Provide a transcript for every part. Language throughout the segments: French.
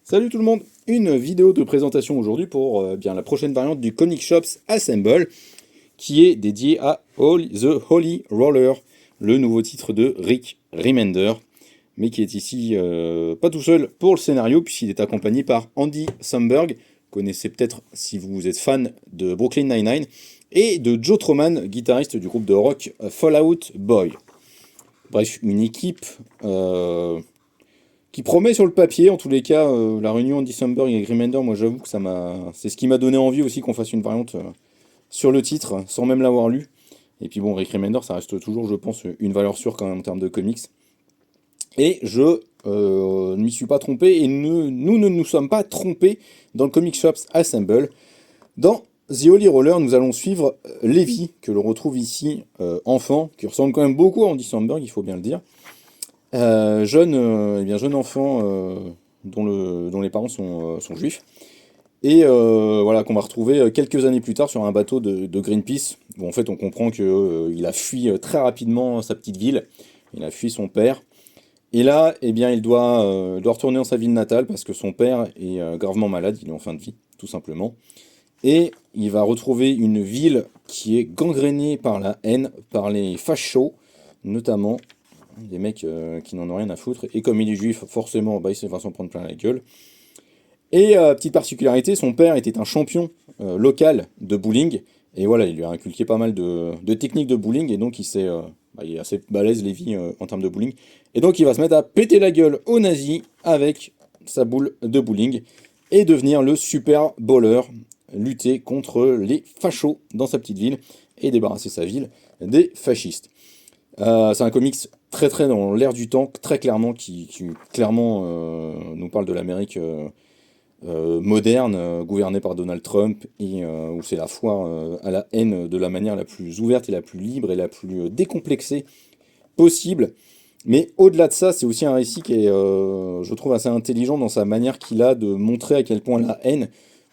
Salut tout le monde! Une vidéo de présentation aujourd'hui pour bien la prochaine variante du Comic Shops Assemble qui est dédiée à The Holy Roller, le nouveau titre de Rick Remender, mais qui est ici pas tout seul pour le scénario puisqu'il est accompagné par Andy Samberg, connaissez peut-être si vous êtes fan de Brooklyn Nine-Nine, et de Joe Troman, guitariste du groupe de rock Fallout Boy. Bref, une équipe qui promet sur le papier, en tous les cas, la réunion Andy Samberg et Remender, moi j'avoue que c'est ce qui m'a donné envie aussi qu'on fasse une variante sur le titre, sans même l'avoir lu. Et puis bon, Rick Remender, ça reste toujours, je pense, une valeur sûre quand même en termes de comics. Et je ne m'y suis pas trompé, et nous ne nous sommes pas trompés dans le Comic Shops Assemble. Dans The Holy Roller, nous allons suivre Levi, que l'on retrouve ici, enfant, qui ressemble quand même beaucoup à Andy Samberg, il faut bien le dire. Jeune enfant dont les parents sont juifs. Et voilà, qu'on va retrouver quelques années plus tard sur un bateau de Greenpeace, où en fait on comprend qu'il a fui très rapidement sa petite ville, il a fui son père. Et là, eh bien, il doit retourner dans sa ville natale parce que son père est gravement malade, il est en fin de vie, tout simplement. Et il va retrouver une ville qui est gangrénée par la haine, par les fachos, notamment des mecs qui n'en ont rien à foutre. Et comme il est juif, forcément, bah, il va s'en prendre plein la gueule. Et petite particularité, son père était un champion local de bowling. Et voilà, il lui a inculqué pas mal de techniques de bowling. Et donc il est assez balèze, Lévi, en termes de bowling. Et donc il va se mettre à péter la gueule aux nazis avec sa boule de bowling. Et devenir le super bowler, lutter contre les fachos dans sa petite ville. Et débarrasser sa ville des fascistes. C'est un comics très très dans l'air du temps, très clairement, qui clairement nous parle de l'Amérique moderne, gouvernée par Donald Trump, et où c'est la foire à la haine de la manière la plus ouverte et la plus libre et la plus décomplexée possible. Mais au-delà de ça, c'est aussi un récit qui est, je trouve, assez intelligent dans sa manière qu'il a de montrer à quel point la haine,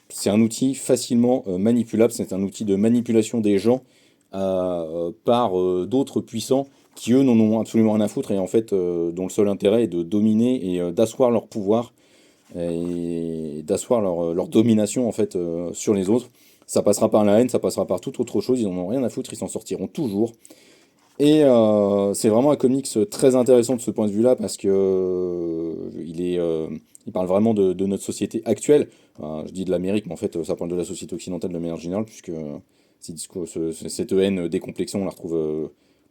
c'est un outil facilement manipulable, c'est un outil de manipulation des gens par d'autres puissants qui, eux, n'en ont absolument rien à foutre et en fait, dont le seul intérêt est de dominer et d'asseoir leur pouvoir et d'asseoir leur domination en fait sur les autres. Ça passera par la haine, ça passera par toute autre chose, ils n'en ont rien à foutre, ils s'en sortiront toujours. Et c'est vraiment un comics très intéressant de ce point de vue-là parce que il parle vraiment de notre société actuelle. Je dis de l'Amérique, mais en fait ça parle de la société occidentale de manière générale, puisque cette haine décomplexée, on la retrouve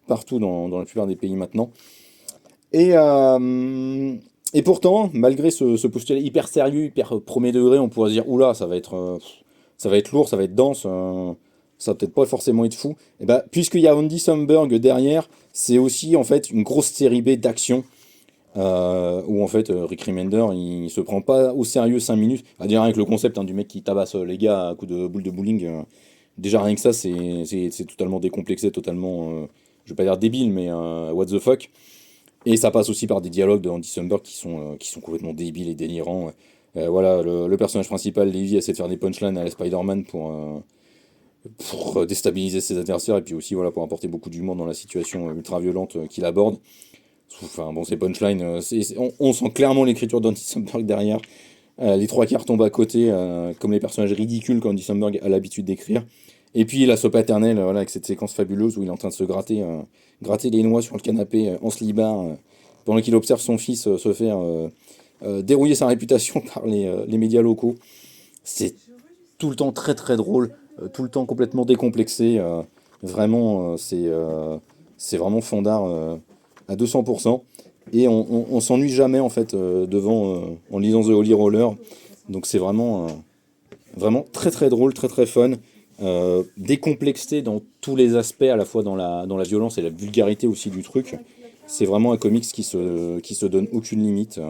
partout dans la plupart des pays maintenant. Et, euh, et pourtant, malgré ce postulat hyper sérieux, hyper premier degré, on pourrait se dire, oula, ça va être lourd, ça va être dense, ça va peut-être pas forcément être fou. Et bah, puisqu'il y a Andy Samberg derrière, c'est aussi en fait une grosse série B d'action. Où en fait Rick Remender il se prend pas au sérieux 5 minutes. À dire avec le concept du mec qui tabasse les gars à coups de boule de bowling, déjà rien que ça c'est totalement décomplexé, totalement, je vais pas dire débile, mais what the fuck. Et ça passe aussi par des dialogues de Andy Samberg qui sont complètement débiles et délirants. Voilà, le personnage principal, Levi, essaie de faire des punchlines à la Spider-Man pour déstabiliser ses adversaires et puis aussi voilà, pour apporter beaucoup d'humour dans la situation ultra violente qu'il aborde. Enfin bon, ces punchlines, on sent clairement l'écriture d'Andy Samberg derrière. Les trois quarts tombent à côté, comme les personnages ridicules qu'Andy Samberg a l'habitude d'écrire. Et puis la soap paternelle, voilà, avec cette séquence fabuleuse où il est en train de se gratter les noix sur le canapé en slibard, pendant qu'il observe son fils se faire dérouiller sa réputation par les médias locaux. C'est tout le temps très très drôle, tout le temps complètement décomplexé. Vraiment, c'est vraiment fandard à 200%. Et on s'ennuie jamais en fait en lisant The Holy Roller. Donc c'est vraiment très très drôle, très très fun. Décomplexé dans tous les aspects, à la fois dans la violence et la vulgarité aussi du truc. C'est vraiment un comics qui se donne aucune limite.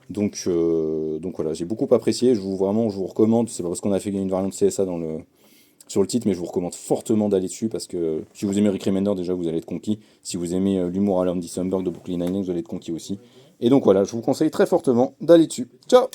Donc voilà, j'ai beaucoup apprécié. Je vous recommande. C'est pas parce qu'on a fait une variante CSA sur le titre, mais je vous recommande fortement d'aller dessus parce que si vous aimez Rick Remender, déjà vous allez être conquis. Si vous aimez l'humour à l'Andy Samberg de Brooklyn Nine-Nine, vous allez être conquis aussi. Et donc voilà, je vous conseille très fortement d'aller dessus. Ciao!